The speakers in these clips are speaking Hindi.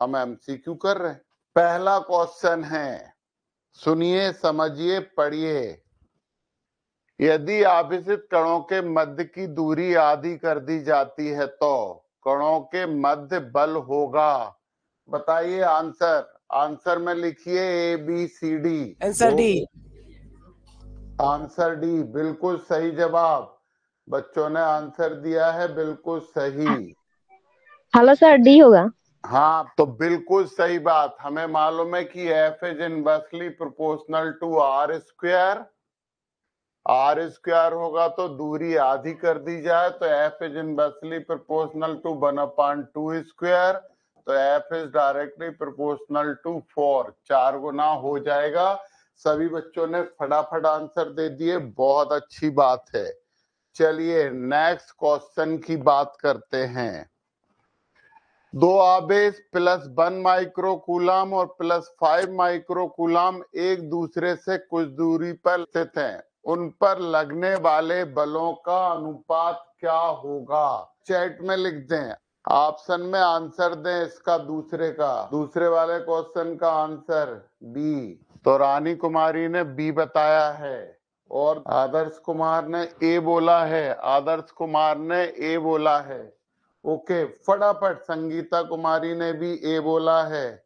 हम एमसीक्यू कर रहे हैं। पहला क्वेश्चन है, सुनिए, समझिए, पढ़िए। यदि आवेशित कणों के मध्य की दूरी आधी कर दी जाती है तो कणों के मध्य बल होगा। बताइए आंसर। आंसर में लिखिए A B C D. Answer D. Answer D बिल्कुल सही जवाब। बच्चों ने आंसर दिया है बिल्कुल सही। हेलो सर, डी होगा। हाँ, तो बिल्कुल सही बात। हमें मालूम है कि F is inversely proportional to R square. R square होगा तो दूरी आधी कर दी जाए तो F is inversely proportional to 1/2 square, तो F is directly proportional to 4। 4 गुना हो जाएगा। सभी बच्चों ने फटाफट आंसर दे दिए, बहुत अच्छी बात है। चलिए नेक्स्ट क्वेश्चन की बात करते हैं। दो आवेश +1 माइक्रोकूलम और +5 माइक्रोकूलम एक दूसरे से कुछ दूरी पर स्थित हैं। उन पर लगने वाले बलों का अनुपात क्या होगा? चैट में लिख दें, ऑप्शन में आंसर दें इसका दूसरे वाले क्वेश्चन का आंसर बी। तो रानी कुमारी ने बी बताया है और आदर्श कुमार ने ए बोला है। आदर्श कुमार ने ए बोला है। ओके, फटाफट संगीता कुमारी ने भी ए बोला है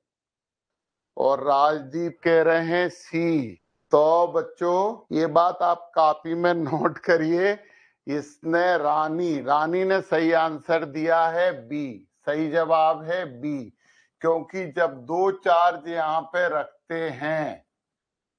और राजदीप कह रहे हैं सी। तो बच्चों ये बात आप कॉपी में नोट करिए। इसने रानी ने सही आंसर दिया है बी। सही जवाब है बी, क्योंकि जब दो चार्ज यहाँ पे रखते हैं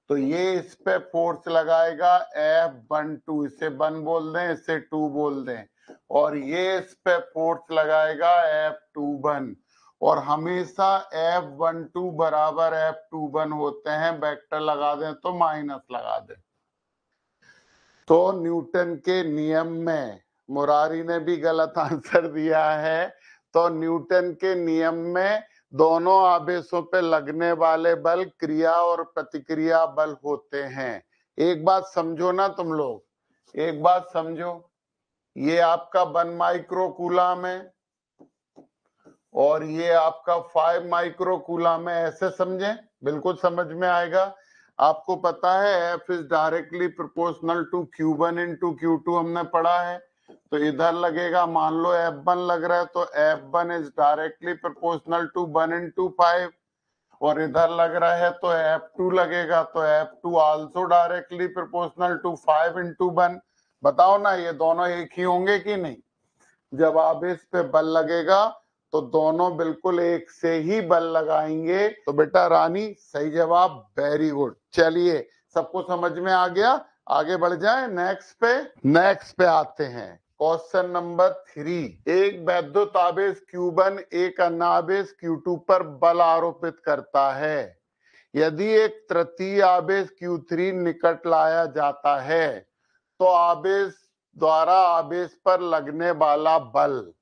तो ये इस पे फोर्स लगाएगा F12, इसे 1 बोल दें, इसे 2 बोल दें, और ये इस पे फोर्स लगाएगा F21, और हमेशा F12 बराबर F21 होते हैं। वेक्टर लगा दें तो माइनस लगा दें। तो न्यूटन के नियम में, मुरारी ने भी गलत आंसर दिया है, तो न्यूटन के नियम में दोनों आवेशों पे लगने वाले बल क्रिया और प्रतिक्रिया बल होते हैं। एक बात समझो ना तुम लोग, एक बात समझो, ये आपका 1 माइक्रोकूलम है और ये आपका 5 माइक्रोकूलम है। ऐसे समझें, बिल्कुल समझ में आएगा। आपको पता है F is directly proportional to Q1 into Q2, हमने पढ़ा है। तो इधर लगेगा, मान लो F1 लग रहा है तो F1 is directly proportional to 1 into 5, और इधर लग रहा है तो F2 लगेगा तो F2 also directly proportional to 5 into 1। बताओ ना, ये दोनों एक ही होंगे कि नहीं? जब आवेश पे बल लगेगा तो दोनों बिल्कुल एक से ही बल लगाएंगे। तो बेटा रानी सही जवाब, वेरी गुड। चलिए, सबको समझ में आ गया? आगे बढ़ जाए नेक्स्ट पे आते हैं। Question number 3। एक वैद्युत आवेश Q1 एक अन्य आवेश Q2 पर बल आरोपित करता है। यदि एक तृतीय आवेश Q3 निकट लाया जाता है तो आवेश द्वारा आवेश पर लगने वाला बल।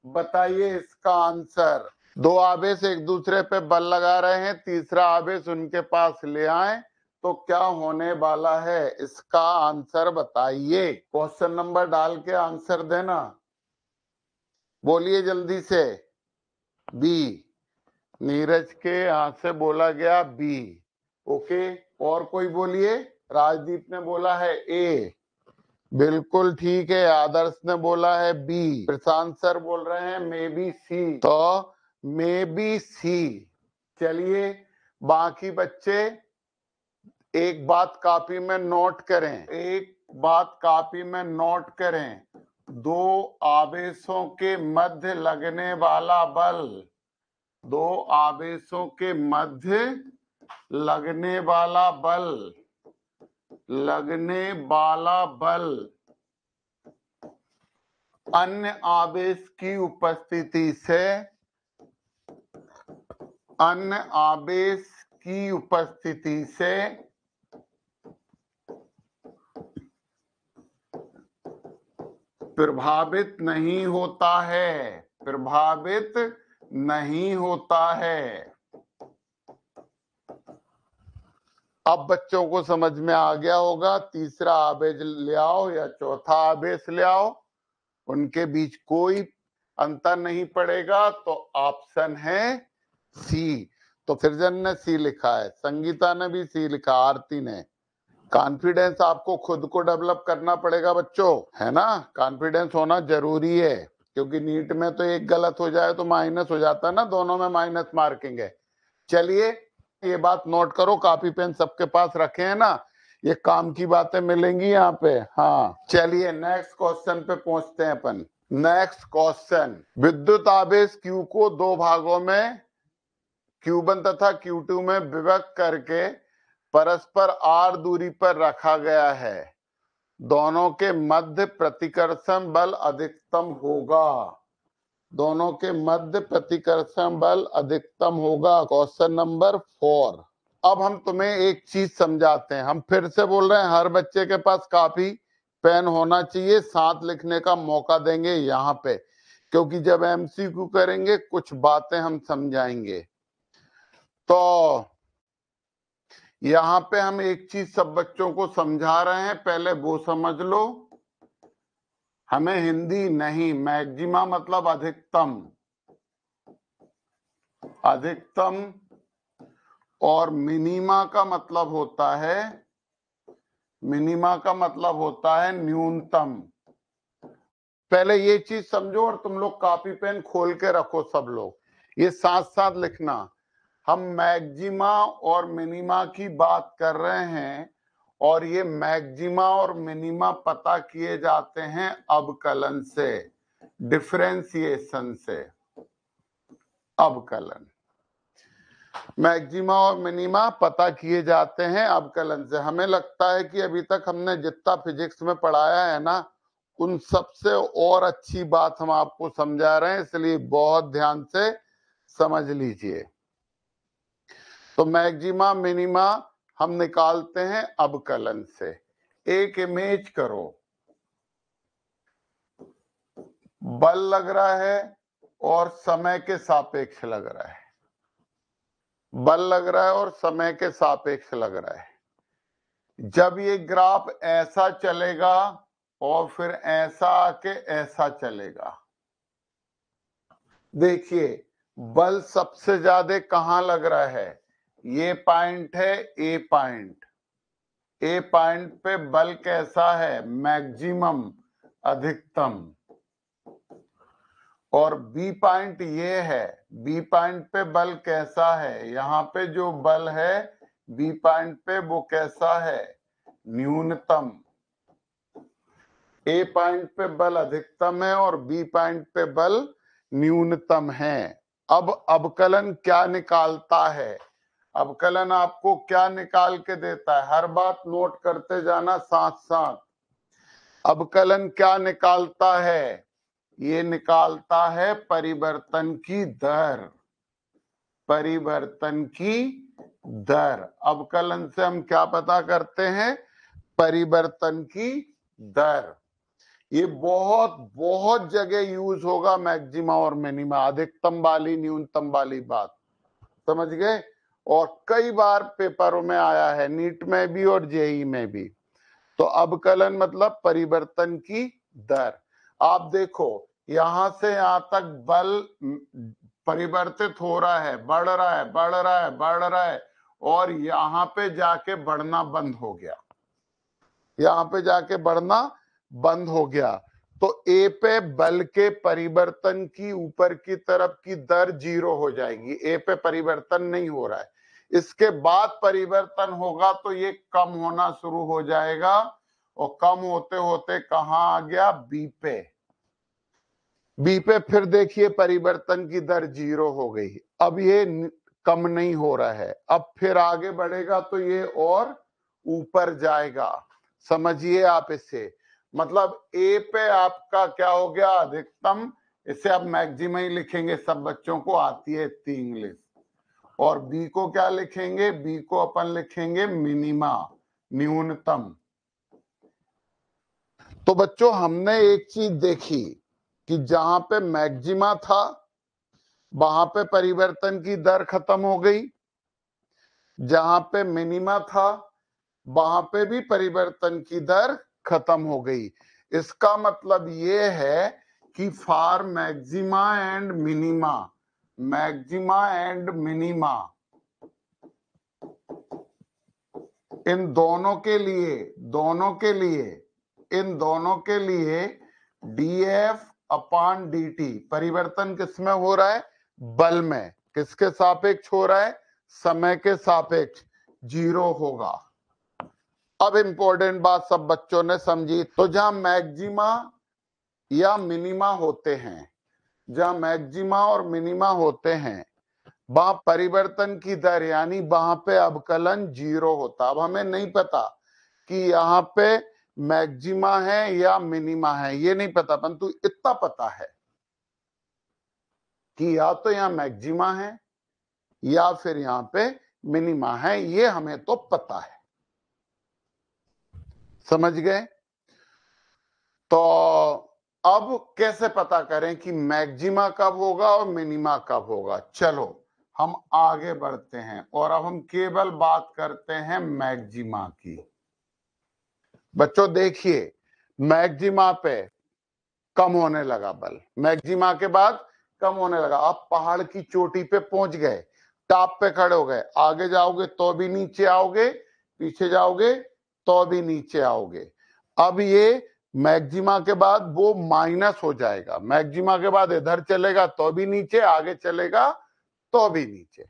बताइए इसका आंसर। दो आवेश एक दूसरे पे बल लगा रहे हैं, तीसरा आवेश उनके पास ले आए तो क्या होने वाला है? इसका आंसर बताइए। क्वेश्चन नंबर डाल के आंसर देना, बोलिए जल्दी से। बी। नीरज के यहां से बोला गया बी। ओके, और कोई बोलिए। राजदीप ने बोला है ए, बिल्कुल ठीक है। आदर्श ने बोला है बी। प्रशांत सर बोल रहे हैं मे बी सी, तो मे बी सी। चलिए, बाकी बच्चे एक बात कॉपी में नोट करें, दो आवेशों के मध्य लगने वाला बल, दो आवेशों के मध्य लगने वाला बल अन्य आवेश की उपस्थिति से प्रभावित नहीं होता है। अब बच्चों को समझ में आ गया होगा। तीसरा आवेश ले आओ या चौथा आवेश ले आओ, उनके बीच कोई अंतर नहीं पड़ेगा। तो ऑप्शन है सी, तो सृजन ने सी लिखा है, संगीता ने भी सी लिखा, आरती ने। कॉन्फिडेंस आपको खुद को डेवलप करना पड़ेगा बच्चों, है ना। कॉन्फिडेंस होना जरूरी है, क्योंकि नीट में तो एक गलत हो जाए तो माइनस हो जाता है ना, दोनों में माइनस मार्किंग है। चलिए ये बात नोट करो, कॉपी पेन सबके पास रखे हैं ना, ये काम की बातें मिलेंगी यहाँ पे। हाँ चलिए नेक्स्ट क्वेश्चन पे पहुंचते हैं अपन। नेक्स्ट क्वेश्चन, विद्युत आवेश Q को दो भागों में Q1 तथा Q2 में विभक्त करके परस्पर R दूरी पर रखा गया है, दोनों के मध्य प्रतिकर्षण बल अधिकतम होगा। दोनों के मध्य प्रतिकर्षण बल अधिकतम होगा। Question number 4। अब हम तुम्हें एक चीज समझाते हैं, हम फिर से बोल रहे हैं हर बच्चे के पास कॉपी पेन होना चाहिए, साथ लिखने का मौका देंगे यहाँ पे, क्योंकि जब MCQ करेंगे कुछ बातें हम समझाएंगे। तो यहाँ पे हम एक चीज सब बच्चों को समझा रहे हैं, पहले वो समझ लो। हमें हिंदी नहीं, मैक्सिमा मतलब अधिकतम, अधिकतम, और मिनिमा का मतलब होता है, मिनिमा का मतलब होता है न्यूनतम। पहले ये चीज समझो, और तुम लोग कॉपी पेन खोल के रखो सब लोग, ये साथ साथ लिखना। हम मैक्सिमा और मिनिमा की बात कर रहे हैं, और ये मैक्सिमा और मिनिमा पता किए जाते हैं अवकलन से, डिफरेंशिएशन से। अवकलन, मैक्सिमा और मिनिमा पता किए जाते हैं अवकलन से। हमें लगता है कि अभी तक हमने जितना फिजिक्स में पढ़ाया है ना, उन सबसे और अच्छी बात हम आपको समझा रहे हैं, इसलिए बहुत ध्यान से समझ लीजिए। तो मैक्सिमा मिनिमा हम निकालते हैं अवकलन से। एक इमेज करो, बल लग रहा है और समय के सापेक्ष लग रहा है, बल लग रहा है और समय के सापेक्ष लग रहा है। जब ये ग्राफ ऐसा चलेगा और फिर ऐसा आके ऐसा चलेगा, देखिए बल सबसे ज्यादा कहां लग रहा है, ये पॉइंट है ए पॉइंट, ए पॉइंट पे बल कैसा है, मैक्सिमम, अधिकतम। और बी पॉइंट ये है, बी पॉइंट पे बल कैसा है, यहाँ पे जो बल है बी पॉइंट पे वो कैसा है, न्यूनतम। ए पॉइंट पे बल अधिकतम है और बी पॉइंट पे बल न्यूनतम है। अब अवकलन क्या निकालता है, अवकलन आपको क्या निकाल के देता है, हर बात नोट करते जाना साथ साथ। अवकलन क्या निकालता है, ये निकालता है परिवर्तन की दर, परिवर्तन की दर। अवकलन से हम क्या पता करते हैं, परिवर्तन की दर। ये बहुत बहुत जगह यूज होगा मैक्सिमा और मिनिमा, अधिकतम वाली न्यूनतम वाली बात, समझ गए। और कई बार पेपरों में आया है, नीट में भी और जेई में भी। तो अवकलन मतलब परिवर्तन की दर। आप देखो यहां से यहां तक बल परिवर्तित हो रहा है, बढ़ रहा है, बढ़ रहा है, बढ़ रहा है, और यहां पे जाके बढ़ना बंद हो गया, यहां पे जाके बढ़ना बंद हो गया। तो ए पे बल के परिवर्तन की ऊपर की तरफ की दर 0 हो जाएगी, ए पे परिवर्तन नहीं हो रहा है। इसके बाद परिवर्तन होगा तो ये कम होना शुरू हो जाएगा, और कम होते होते कहां आ गया, बी पे। बी पे फिर देखिए परिवर्तन की दर 0 हो गई, अब ये कम नहीं हो रहा है, अब फिर आगे बढ़ेगा तो ये और ऊपर जाएगा। समझिए आप इसे, मतलब ए पे आपका क्या हो गया, अधिकतम, इसे आप मैक्सिमा ही लिखेंगे, सब बच्चों को आती है इतनी इंग्लिश। और बी को क्या लिखेंगे, बी को अपन लिखेंगे मिनिमा, न्यूनतम। तो बच्चों हमने एक चीज देखी कि जहां पे मैक्सिमा था वहां पे परिवर्तन की दर खत्म हो गई, जहां पे मिनिमा था वहां पे भी परिवर्तन की दर खत्म हो गई। इसका मतलब ये है कि for maxima and minima, maxima and minima, इन दोनों के लिए dF अपॉन dt, परिवर्तन किसमें हो रहा है? बल में। किसके सापेक्ष हो रहा है? समय के सापेक्ष। 0 होगा। अब इंपॉर्टेंट बात सब बच्चों ने समझी। तो जहां मैक्सिमा या मिनिमा होते हैं, वहां परिवर्तन की दर यानी वहां पे अवकलन 0 होता। अब हमें नहीं पता कि यहाँ पे मैक्सिमा है या मिनिमा है, ये नहीं पता, परंतु इतना पता है कि या तो यहाँ मैक्सिमा है या फिर यहाँ पे मिनिमा है, ये हमें तो पता है। समझ गए? तो अब कैसे पता करें कि मैक्सिमा कब होगा और मिनिमा कब होगा? चलो हम आगे बढ़ते हैं और अब हम केवल बात करते हैं मैक्सिमा की। बच्चों देखिए, मैक्सिमा पे कम होने लगा बल, मैक्सिमा के बाद कम होने लगा। आप पहाड़ की चोटी पे पहुंच गए, टॉप पे खड़े हो गए, आगे जाओगे तो भी नीचे आओगे, पीछे जाओगे तो भी नीचे आओगे। अब ये मैक्सिमा के बाद वो माइनस हो जाएगा, मैक्सिमा के बाद इधर चलेगा तो भी नीचे, आगे चलेगा तो भी नीचे।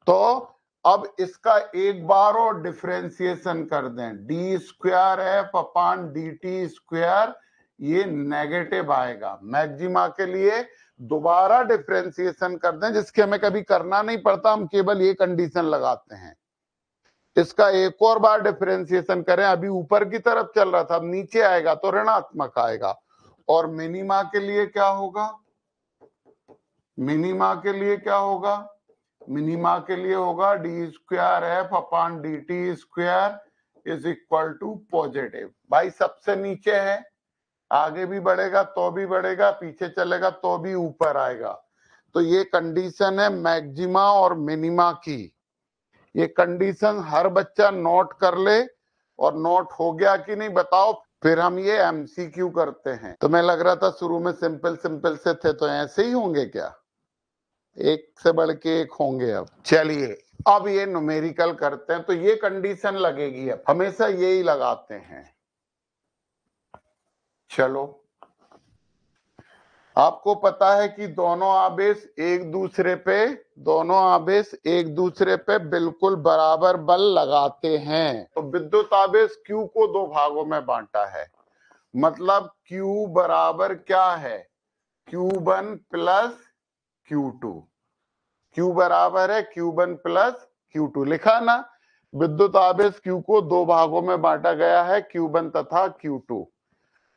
तो अब इसका एक बार और डिफरेंशिएशन कर दें, D square F upon D T square, ये नेगेटिव आएगा। मैक्सिमा के लिए दोबारा डिफरेंशिएशन कर दें, जिसके हमें कभी करना नहीं पड़ता, हम केवल ये कंडीशन लगाते हैं। इसका एक और बार डिफरेंशिएशन करें, अभी ऊपर की तरफ चल रहा था, अब नीचे आएगा तो ऋणात्मक आएगा। और मिनिमा के लिए क्या होगा? मिनिमा के लिए होगा D square F upon D T square is equal to positive. भाई सबसे नीचे है, आगे भी बढ़ेगा तो भी बढ़ेगा, पीछे चलेगा तो भी ऊपर आएगा। तो ये कंडीशन है मैक्सिमा और मिनिमा की। ये कंडीशन हर बच्चा नोट कर ले, और नोट हो गया कि नहीं बताओ, फिर हम ये एमसीक्यू करते हैं। तो मैं लग रहा था शुरू में सिंपल से थे, तो ऐसे ही होंगे क्या? एक से बढ़ के एक होंगे। अब चलिए, अब ये न्यूमेरिकल करते हैं। तो ये कंडीशन लगेगी, अब हमेशा यही लगाते हैं। चलो, आपको पता है कि दोनों आवेश एक दूसरे पे बिल्कुल बराबर बल लगाते हैं। तो विद्युत आवेश Q को दो भागों में बांटा है, मतलब Q बराबर क्या है? Q1 plus Q2। Q बराबर है Q1 प्लस Q2, लिखा ना? विद्युत आवेश Q को दो भागों में बांटा गया है, Q1 तथा Q2।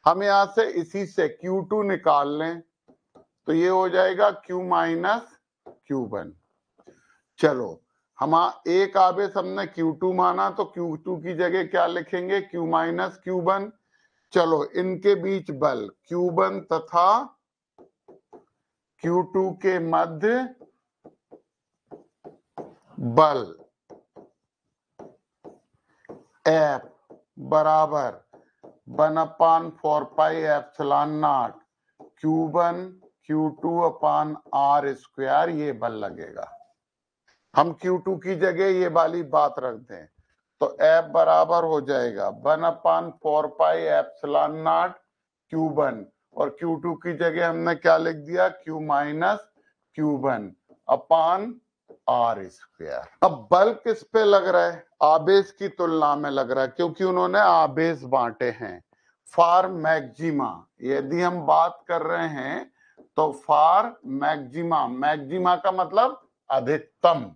हम यहां से इसी से Q2 निकाल लें तो ये हो जाएगा Q माइनस Q1। चलो, हम एक आवेश हमने Q2 माना, तो Q2 की जगह क्या लिखेंगे? Q minus Q1। चलो, इनके बीच बल Q1 तथा Q2 के मध्य बल F बराबर 1/4 pi epsilon not Q1 Q2 upon R square, ये बल लगेगा। हम Q2 की जगह ये वाली बात रख दें तो F बराबर हो जाएगा 1/4 पाई एप्सिलॉन नॉट Q1, और Q2 की जगह हमने क्या लिख दिया? Q minus Q1 upon R square. अब बल किस पे लग रहा है? आवेश की तुलना में लग रहा है, क्योंकि उन्होंने आवेश बांटे हैं। फॉर मैक्सिमा यदि हम बात कर रहे हैं तो फॉर मैक्सिमा का मतलब अधिकतम,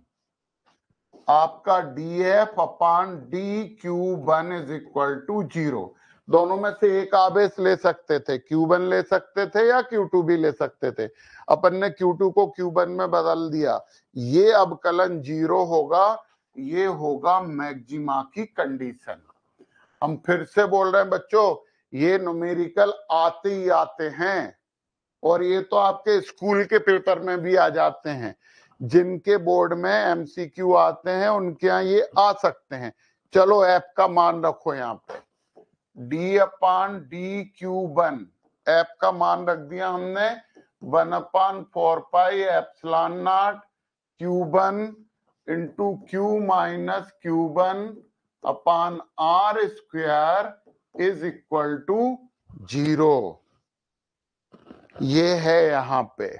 आपका DF upon DQ1 is equal to 0। दोनों में से एक आवेश ले सकते थे, Q1 ले सकते थे या Q2 भी ले सकते थे। अपन ने Q2 को Q1 में बदल दिया, ये अवकलन 0 होगा। ये होगा मैक्सिमा की कंडीशन। हम फिर से बोल रहे हैं बच्चों, ये न्यूमेरिकल आते ही आते हैं, और ये तो आपके स्कूल के पेपर में भी आ जाते हैं। जिनके बोर्ड में MCQ आते हैं उनके यहाँ ये आ सकते हैं। चलो, F का मान रखो यहाँ पे, D अपॉन DQ1, F का मान रख दिया हमने 1/4πε0 Q1 into Q minus Q1 upon R square is equal to 0। ये है यहां पे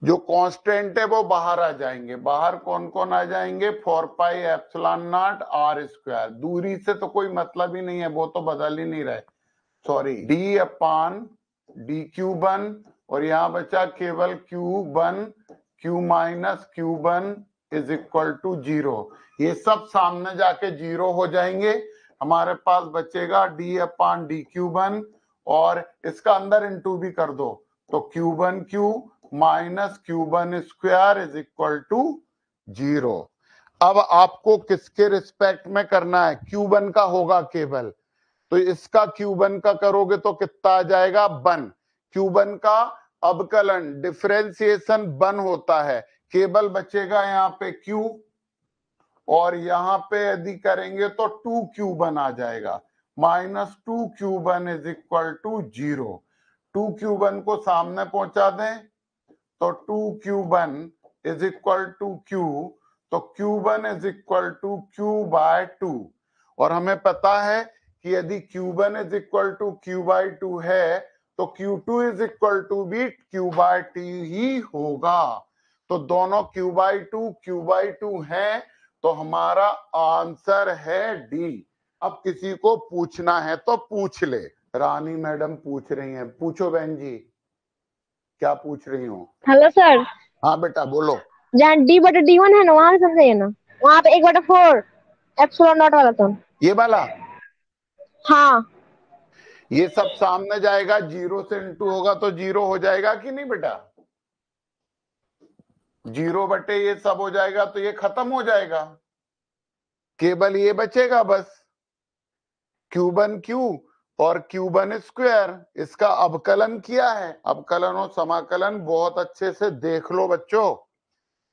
जो कांस्टेंट है वो बाहर आ जाएंगे। बाहर कौन कौन आ जाएंगे? 4πε0 R स्क्वायर। दूरी से तो कोई मतलब ही नहीं है, वो तो बदल ही नहीं रहे। सॉरी, d अपान डी Q1 और यहां बचा केवल Q1 Q minus Q1 is equal to 0। ये सब सामने जाके 0 हो जाएंगे। हमारे पास बचेगा d अपान डी Q1 और इसका अंदर इंटू भी कर दो तो Q1 Q minus Q1 square is equal to 0। अब आपको किसके रिस्पेक्ट में करना है? Q1 का होगा केवल, तो इसका Q1 का करोगे तो कितना आ जाएगा? 1। Q1 का अवकलन डिफरेंशिएशन 1 होता है, केवल बचेगा यहाँ पे Q और यहाँ पे यदि करेंगे तो 2Q1 आ जाएगा। Minus 2Q1 is equal to 0। 2Q1 को सामने पहुंचा दें तो 2Q1 is equal to Q, तो Q1 is equal to Q/2। और हमें पता है कि यदि Q1 is equal to Q/2 है तो Q2 इज इक्वल टू भी Q/2 ही होगा। तो दोनों Q/2 है, तो हमारा आंसर है डी। अब किसी को पूछना है तो पूछ ले। रानी मैडम पूछ रही हैं, पूछो बहन जी, क्या पूछ रही हो? Hello sir. हाँ बेटा बोलो। जहाँ d/d1 है ना वहां से समझाइए ना। वहां पे 1/4 एप्सिलॉन नॉट वाला था। ये वाला? हाँ। ये सब सामने जाएगा, 0 से इंटू होगा तो 0 हो जाएगा कि नहीं बेटा? 0 बटे ये सब हो जाएगा तो ये खत्म हो जाएगा, केवल ये बचेगा बस Q1 Q और Q1 स्क्वायर। इसका अवकलन किया है। अवकलन और समाकलन बहुत अच्छे से देख लो बच्चों,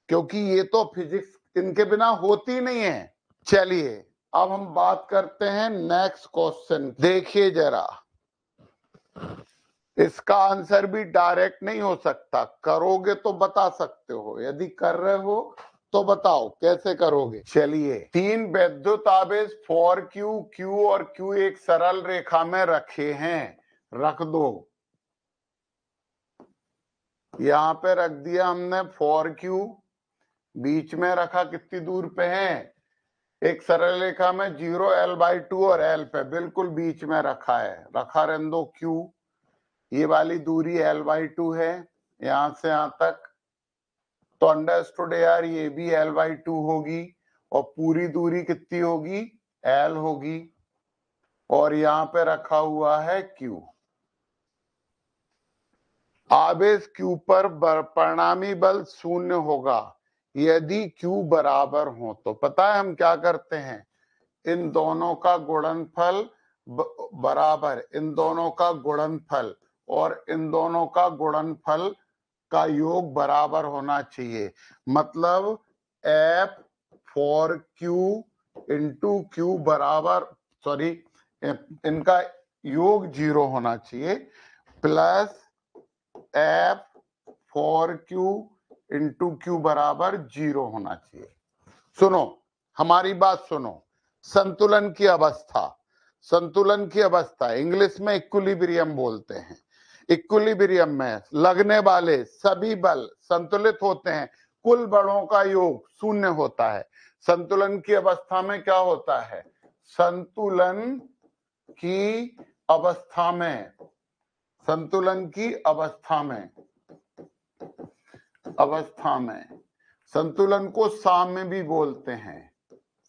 क्योंकि ये तो फिजिक्स इनके बिना होती नहीं है। चलिए अब हम बात करते हैं नेक्स्ट क्वेश्चन। देखिए जरा, इसका आंसर भी डायरेक्ट नहीं हो सकता, करोगे तो बता सकते हो, यदि कर रहे हो तो बताओ कैसे करोगे। चलिए, 3 विद्युत आवेश 4Q Q और Q एक सरल रेखा में रखे हैं। रख दो, यहां पे रख दिया हमने 4Q, बीच में रखा, कितनी दूर पे है? एक सरल रेखा में 0 L/2 और L पे बिल्कुल बीच में रखा है। रखा रहने दो Q, ये वाली दूरी L/2 है यहां से यहां तक, तो अंडरस्टूड यार ये भी L/2 होगी और पूरी दूरी कितनी होगी? L होगी और यहां पे रखा हुआ है Q। आवेश Q पर परिणामी बल 0 होगा यदि Q बराबर हो। तो पता है हम क्या करते हैं? इन दोनों का गुणनफल बराबर, इन दोनों का गुणनफल और इन दोनों का गुणनफल का योग बराबर होना चाहिए। मतलब F4Q इंटू Q बराबर, सॉरी, इनका योग 0 होना चाहिए, प्लस F4Q इंटू Q बराबर 0 होना चाहिए। सुनो, हमारी बात सुनो। संतुलन की अवस्था, संतुलन की अवस्था इंग्लिश में इक्विलिब्रियम बोलते हैं। इक्विलिब्रियम में लगने वाले सभी बल संतुलित होते हैं, कुल बलों का योग 0 होता है। संतुलन की अवस्था में क्या होता है? संतुलन की अवस्था में, संतुलन की अवस्था में, अवस्था में संतुलन को साम्य भी बोलते हैं।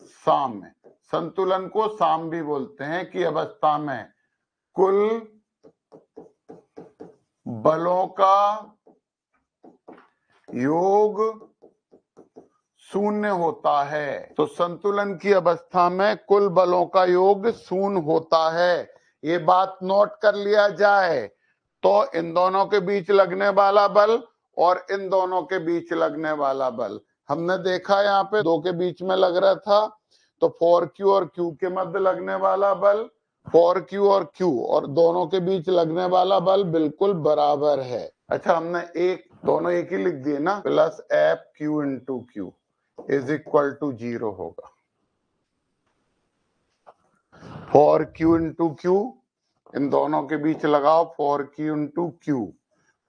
साम्य, संतुलन को साम्य भी बोलते हैं कि अवस्था में कुल बलों का योग 0 होता है। तो संतुलन की अवस्था में कुल बलों का योग 0 होता है। ये बात नोट कर लिया जाए। तो इन दोनों के बीच लगने वाला बल और इन दोनों के बीच लगने वाला बल हमने देखा, यहाँ पे 2 के बीच में लग रहा था, तो 4Q और Q के मध्य लगने वाला बल फॉर क्यू और क्यू, और दोनों के बीच लगने वाला बल बिल्कुल बराबर है। अच्छा, हमने दोनों एक ही लिख दिए ना, plus F Q into Q is equal to 0 होगा। फॉर क्यू इंटू क्यू, इन दोनों के बीच लगाओ फॉर क्यू इंटू क्यू,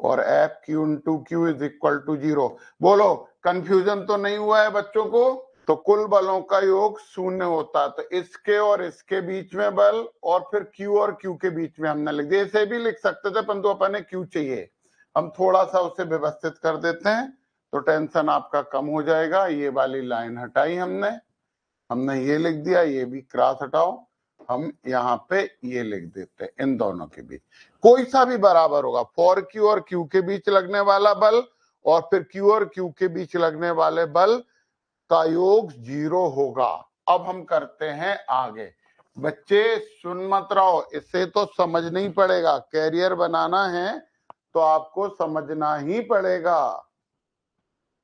और F Q into Q is equal to 0। बोलो, कंफ्यूजन तो नहीं हुआ है बच्चों को? तो कुल बलों का योग 0 होता है, तो इसके और इसके बीच में बल, और फिर Q और Q के बीच में हमने लिख दिया। इसे भी लिख सकते थे, परंतु अपन ने Q चाहिए, हम थोड़ा सा उसे व्यवस्थित कर देते हैं तो टेंशन आपका कम हो जाएगा। ये वाली लाइन हटाई हमने ये लिख दिया, ये भी क्रॉस हटाओ, हम यहाँ पे ये लिख देते हैं। इन दोनों के बीच कोई सा भी बराबर होगा, फॉर Q और Q के बीच लगने वाला बल और फिर Q और Q के बीच लगने वाले बल का योग 0 होगा। अब हम करते हैं आगे। बच्चे सुन मत रहो, इससे तो समझना ही पड़ेगा, कैरियर बनाना है तो आपको समझना ही पड़ेगा।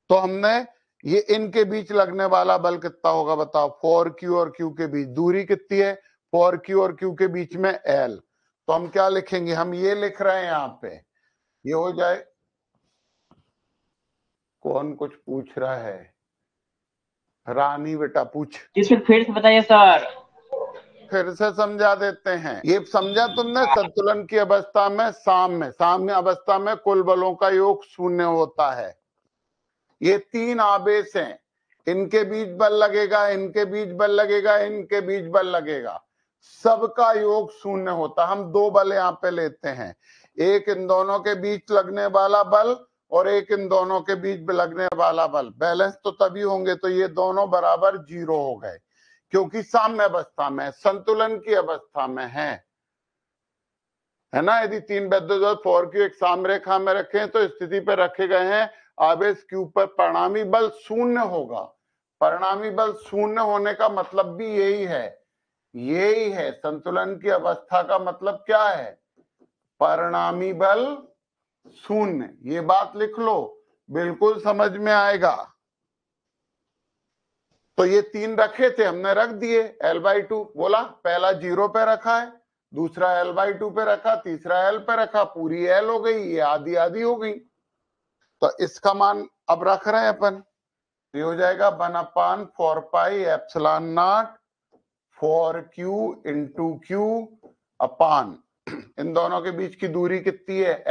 तो हमने ये इनके बीच लगने वाला बल कितना होगा बताओ? फॉर क्यू और क्यू के बीच दूरी कितनी है? फॉर क्यू और क्यू के बीच में एल। तो हम क्या लिखेंगे? हम ये लिख रहे हैं यहाँ पे, ये हो जाए। कौन कुछ पूछ रहा है? रानी बेटा पूछ। फिर से बताइए सर। फिर से समझा देते हैं। ये समझा तुमने? संतुलन की अवस्था में साम्य अवस्था में कुल बलों का योग 0 होता है। ये 3 आवेश हैं, इनके बीच बल लगेगा, इनके बीच बल लगेगा, इनके बीच बल लगेगा, सबका योग 0 होता। हम 2 बल यहाँ पे लेते हैं, एक इन दोनों के बीच लगने वाला बल और एक इन दोनों के बीच लगने वाला बल। बैलेंस तो तभी होंगे, तो ये दोनों बराबर 0 हो गए, क्योंकि साम्य अवस्था में, संतुलन की अवस्था में है ना। यदि 3 विद्युत फॉर क्यू एक साम्य रेखा में रखें तो स्थिति पर रखे गए हैं आवेश क्यू पर परिणामी बल 0 होगा। परिणामी बल 0 होने का मतलब भी यही है संतुलन की अवस्था का मतलब क्या है? परिणामी बल 0। ये बात लिख लो, बिल्कुल समझ में आएगा। तो ये 3 रखे थे, हमने रख दिए L/2। बोला पहला 0 पे रखा है, दूसरा L/2 पे रखा, तीसरा L पे रखा, पूरी L हो गई, ये आधी आधी हो गई। तो इसका मान अब रख रहे हैं अपन, ये हो जाएगा 1/4πε0 फॉर Q इंटू Q अपान, इन दोनों के बीच की दूरी कितनी है?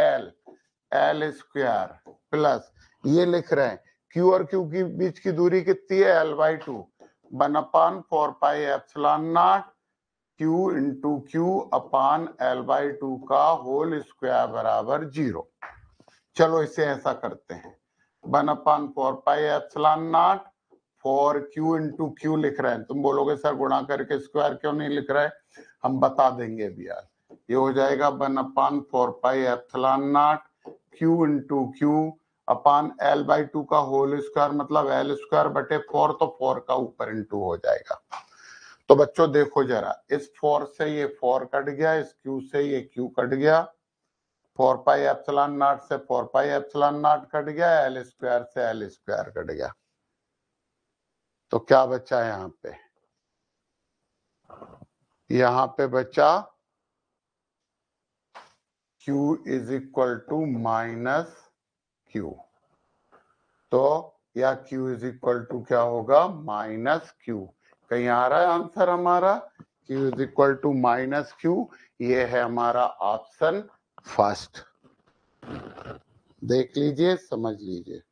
L स्क्वायर, प्लस ये लिख रहे हैं Q और Q के बीच की दूरी कितनी है? L/2, 1/4πε0 Q इंटू Q अपान L/2 का होल स्क्वायर बराबर 0। चलो इसे ऐसा करते हैं, 1/4πε0 फॉर Q इंटू Q लिख रहे हैं। तुम बोलोगे सर गुणा करके स्क्वायर क्यों नहीं लिख रहे? हम बता देंगे अभी यार। ये हो जाएगा 1/4πε0 Q इंटू Q अपान L/2 का होल स्क्वायर, मतलब L स्क्वायर बटे 4, तो 4 का ऊपर इंटू हो जाएगा। तो बच्चों देखो जरा, इस 4 से ये 4 कट गया, इस Q से ये Q कट गया, 4πε0 से 4πε0 कट गया, L स्क्वायर से L स्क्वायर कट गया। तो क्या बचा यहाँ पे? यहाँ पे बचा Q is equal to -Q। तो या Q इज इक्वल टू क्या होगा? -Q। कहीं आ रहा है आंसर हमारा? Q is equal to -Q। ये है हमारा ऑप्शन फर्स्ट। देख लीजिए, समझ लीजिए।